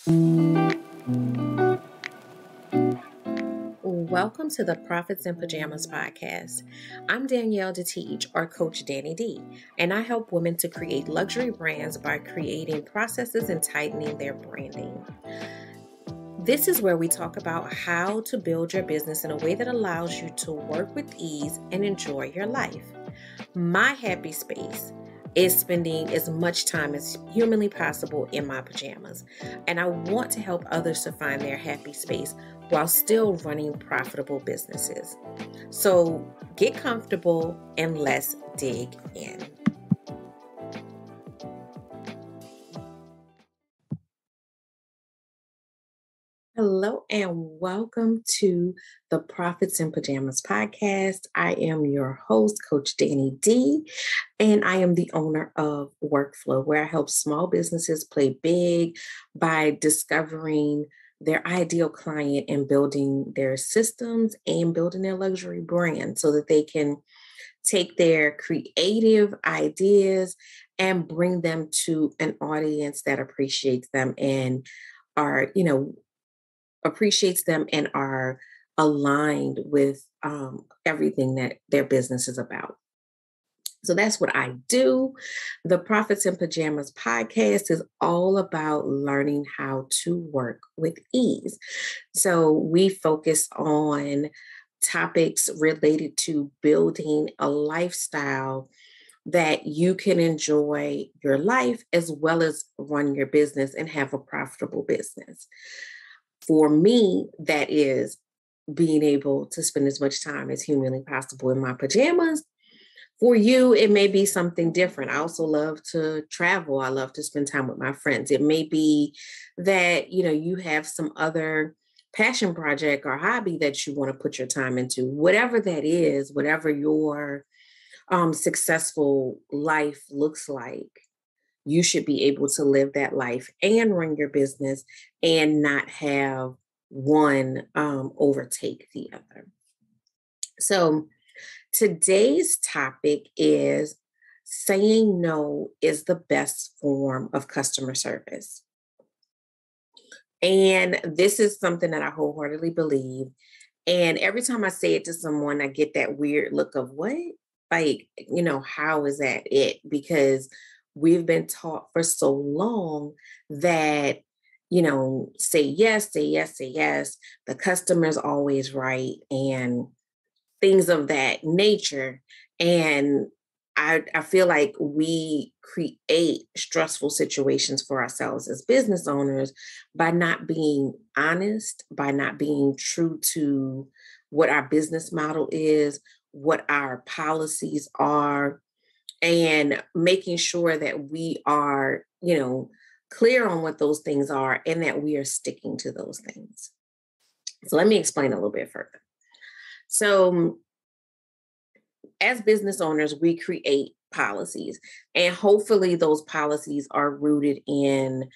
Welcome to the Profits in Pajamas podcast. I'm Danielle D, or Coach Danni D, and I help women to create luxury brands by creating processes and tightening their branding. This is where we talk about how to build your business in a way that allows you to work with ease and enjoy your life. My happy space is spending as much time as humanly possible in my pajamas, and I want to help others to find their happy space while still running profitable businesses. So get comfortable and let's dig in. Hello and welcome to the Profits in Pajamas podcast. I am your host, Coach Danni D, and I am the owner of Workflow, where I help small businesses play big by discovering their ideal client and building their systems and building their luxury brand so that they can take their creative ideas and bring them to an audience that appreciates them and are aligned with everything that their business is about. So that's what I do. The Profits in Pajamas podcast is all about learning how to work with ease. So we focus on topics related to building a lifestyle that you can enjoy your life as well as run your business and have a profitable business. For me, that is being able to spend as much time as humanly possible in my pajamas. For you, it may be something different. I also love to travel. I love to spend time with my friends. It may be that, you have some other passion project or hobby that you want to put your time into. Whatever that is, whatever your successful life looks like, you should be able to live that life and run your business and not have one overtake the other. So today's topic is saying no is the best form of customer service. And this is something that I wholeheartedly believe. And every time I say it to someone, I get that weird look of what? Like, how is that it? Because we've been taught for so long that, say yes, say yes, say yes. The customer's always right and things of that nature. And I feel like we create stressful situations for ourselves as business owners by not being honest, by not being true to what our business model is, what our policies are, and making sure that we are, clear on what those things are and that we are sticking to those things. So let me explain a little bit further. So as business owners, we create policies, and hopefully those policies are rooted in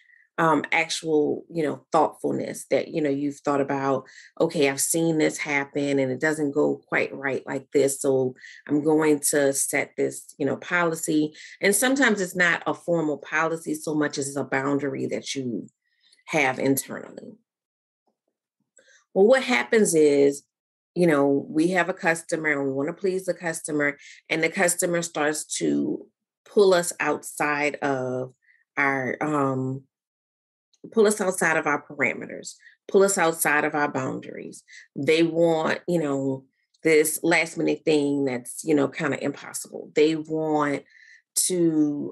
actual, thoughtfulness that, you've thought about, okay, I've seen this happen and it doesn't go quite right like this. So I'm going to set this, policy. And sometimes it's not a formal policy so much as a boundary that you have internally. Well, what happens is, we have a customer and we want to please the customer, and the customer starts to pull us outside of our parameters, pull us outside of our boundaries. They want, this last minute thing that's, kind of impossible. They want to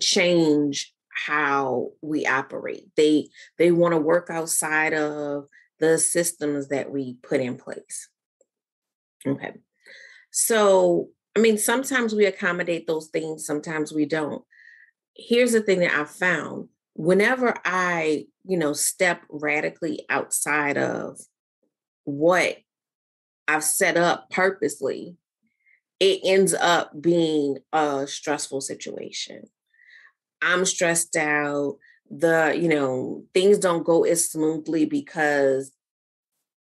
change how we operate. They want to work outside of the systems that we put in place. Okay. So, sometimes we accommodate those things, sometimes we don't. Here's the thing that I've found. Whenever I, step radically outside of what I've set up purposely, it ends up being a stressful situation. I'm stressed out. Things don't go as smoothly because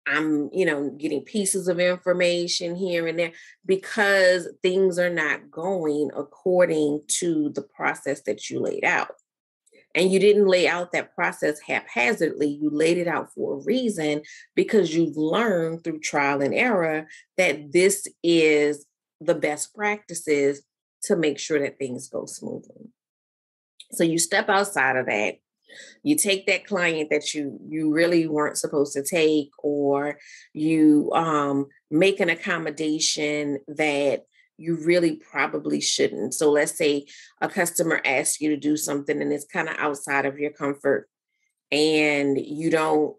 I'm, getting pieces of information here and there because things are not going according to the process that you laid out. And you didn't lay out that process haphazardly. You laid it out for a reason because you've learned through trial and error that this is the best practices to make sure that things go smoothly. So you step outside of that. You take that client that you really weren't supposed to take, or you make an accommodation that you really probably shouldn't. So let's say a customer asks you to do something and it's kind of outside of your comfort, and you don't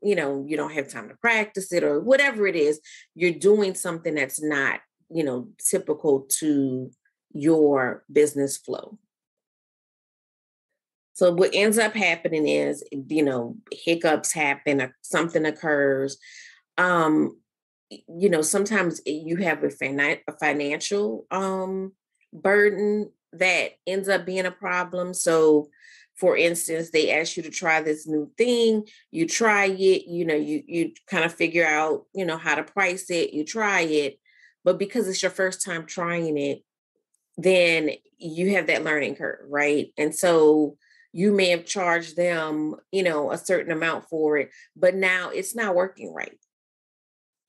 have time to practice it or whatever it is. You're doing something that's not, typical to your business flow. So what ends up happening is, hiccups happen, or something occurs. Um, Sometimes you have a financial burden that ends up being a problem. So, for instance, they ask you to try this new thing. You try it. You kind of figure out, how to price it. You try it, but because it's your first time trying it, then you have that learning curve, right? And so you may have charged them, a certain amount for it, but now it's not working right.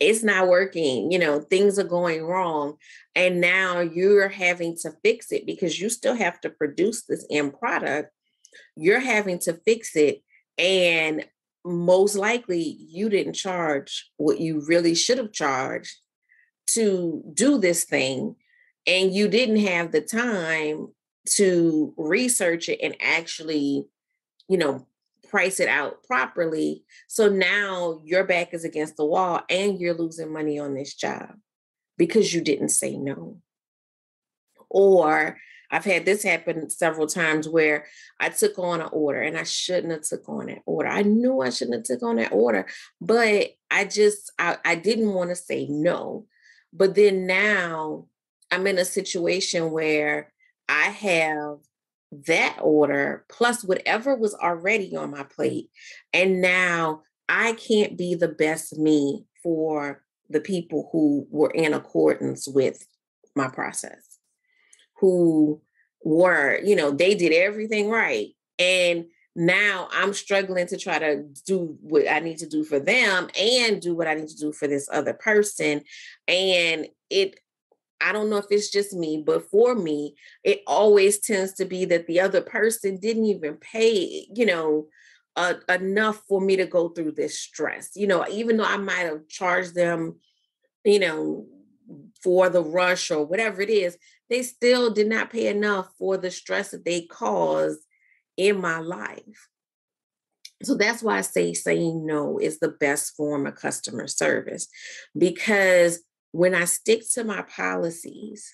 It's not working, things are going wrong. And now you're having to fix it because you still have to produce this end product. You're having to fix it. And most likely you didn't charge what you really should have charged to do this thing, and you didn't have the time to research it and actually, you know, price it out properly. So now your back is against the wall and you're losing money on this job because you didn't say no. Or I've had this happen several times where I took on an order and I shouldn't have took on that order. I knew I shouldn't have took on that order, but I didn't want to say no. But then now I'm in a situation where I have that order plus whatever was already on my plate. And now I can't be the best me for the people who were in accordance with my process, who were, they did everything right. And now I'm struggling to try to do what I need to do for them and do what I need to do for this other person. And I don't know if it's just me, but for me, it always tends to be that the other person didn't even pay, enough for me to go through this stress. Even though I might have charged them, you know, for the rush or whatever it is, they still did not pay enough for the stress that they caused in my life. So that's why I say saying no is the best form of customer service, because when I stick to my policies,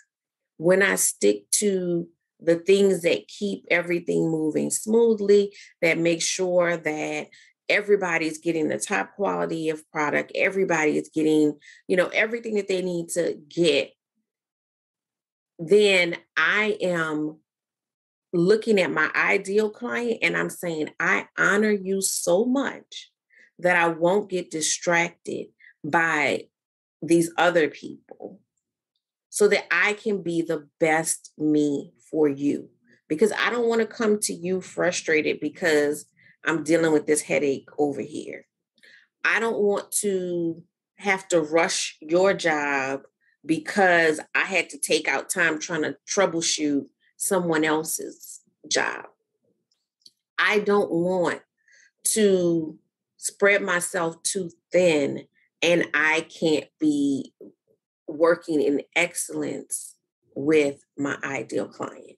when I stick to the things that keep everything moving smoothly, that make sure that everybody's getting the top quality of product, everybody is getting, everything that they need to get, then I am looking at my ideal client and I'm saying, I honor you so much that I won't get distracted by these other people so that I can be the best me for you. Because I don't want to come to you frustrated because I'm dealing with this headache over here. I don't want to have to rush your job because I had to take out time trying to troubleshoot someone else's job. I don't want to spread myself too thin and I can't be working in excellence with my ideal client.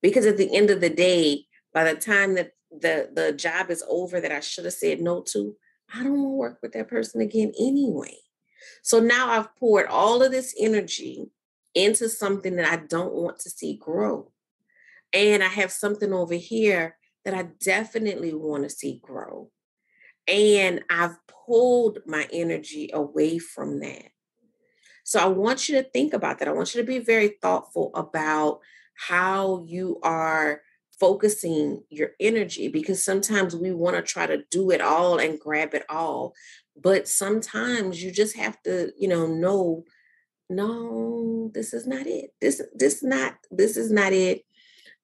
Because at the end of the day, by the time that the job is over that I should have said no to, I don't want to work with that person again anyway. So now I've poured all of this energy into something that I don't want to see grow. And I have something over here that I definitely want to see grow. And I've pulled my energy away from that. So I want you to think about that. I want you to be very thoughtful about how you are focusing your energy, because sometimes we want to try to do it all and grab it all. But sometimes you just have to, no, this is not it. This is not it.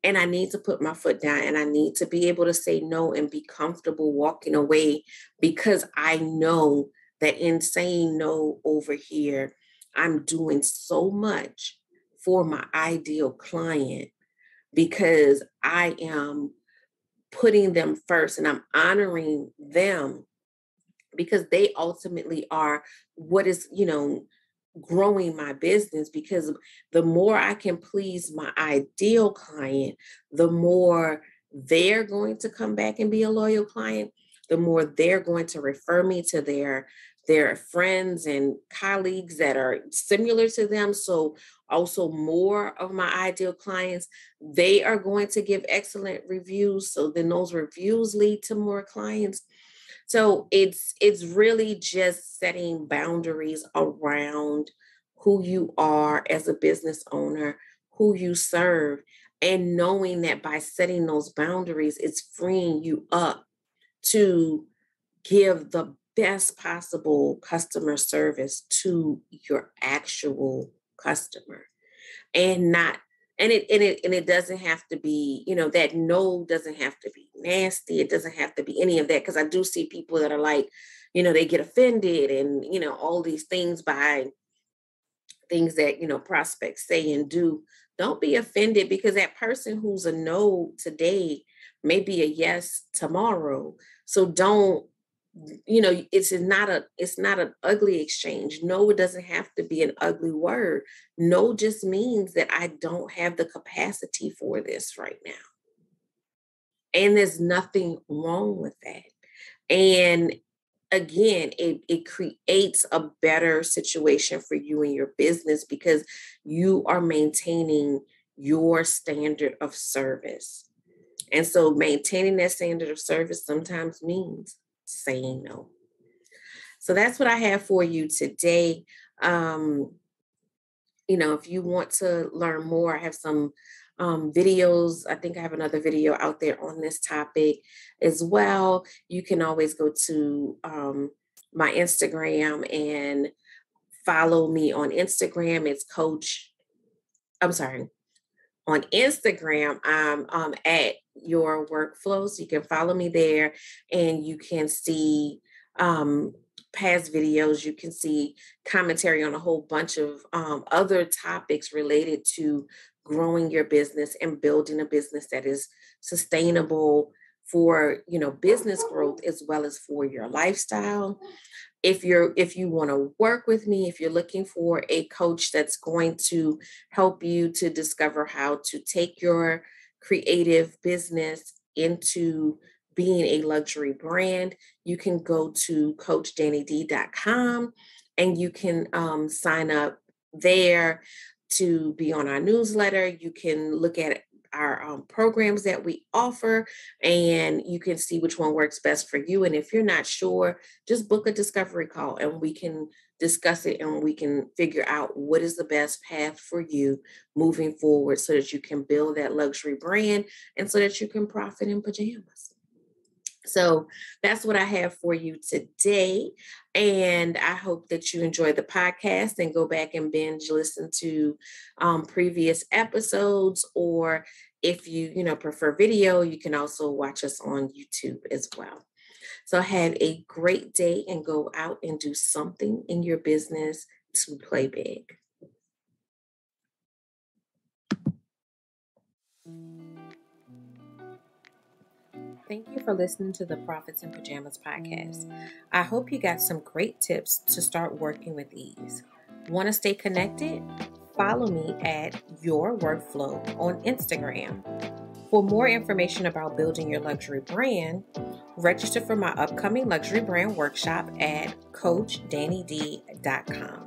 And I need to put my foot down, and I need to be able to say no and be comfortable walking away, because I know that in saying no over here, I'm doing so much for my ideal client, because I am putting them first and I'm honoring them, because they ultimately are what is, growing my business. Because the more I can please my ideal client, the more they're going to come back and be a loyal client, the more they're going to refer me to their friends and colleagues that are similar to them. So also more of my ideal clients, they are going to give excellent reviews. So then those reviews lead to more clients. So it's really just setting boundaries around who you are as a business owner, who you serve, and knowing that by setting those boundaries, it's freeing you up to give the best possible customer service to your actual customer. And not and it doesn't have to be, that no doesn't have to be nasty. It doesn't have to be any of that, because I do see people that are like, they get offended and all these things by things that prospects say and do. Don't be offended, because that person who's a no today may be a yes tomorrow. So don't, it's not an ugly exchange. No, it doesn't have to be an ugly word. No just means that I don't have the capacity for this right now, and there's nothing wrong with that. And again, it creates a better situation for you and your business, because you are maintaining your standard of service. And so maintaining that standard of service sometimes means saying no. So that's what I have for you today. Um, if you want to learn more, I have some videos. I think I have another video out there on this topic as well. You can always go to my Instagram and follow me on Instagram. It's I'm sorry, on Instagram, I'm at your workflow. So you can follow me there, and you can see um, past videos. You can see commentary on a whole bunch of other topics related to growing your business and building a business that is sustainable for, business growth as well as for your lifestyle. If you want to work with me, if you're looking for a coach that's going to help you to discover how to take your creative business into being a luxury brand, you can go to coachdannid.com, and you can sign up there to be on our newsletter. You can look at our programs that we offer, and you can see which one works best for you. And if you're not sure, just book a discovery call, and we can discuss it, and we can figure out what is the best path for you moving forward, so that you can build that luxury brand and so that you can profit in pajamas. So that's what I have for you today. And I hope that you enjoy the podcast and go back and binge listen to previous episodes. Or if you, prefer video, you can also watch us on YouTube as well. So have a great day, and go out and do something in your business to play big. Thank you for listening to the Profits in Pajamas podcast. I hope you got some great tips to start working with ease. Want to stay connected? Follow me at Your Workflow on Instagram. For more information about building your luxury brand, register for my upcoming luxury brand workshop at coachdannid.com.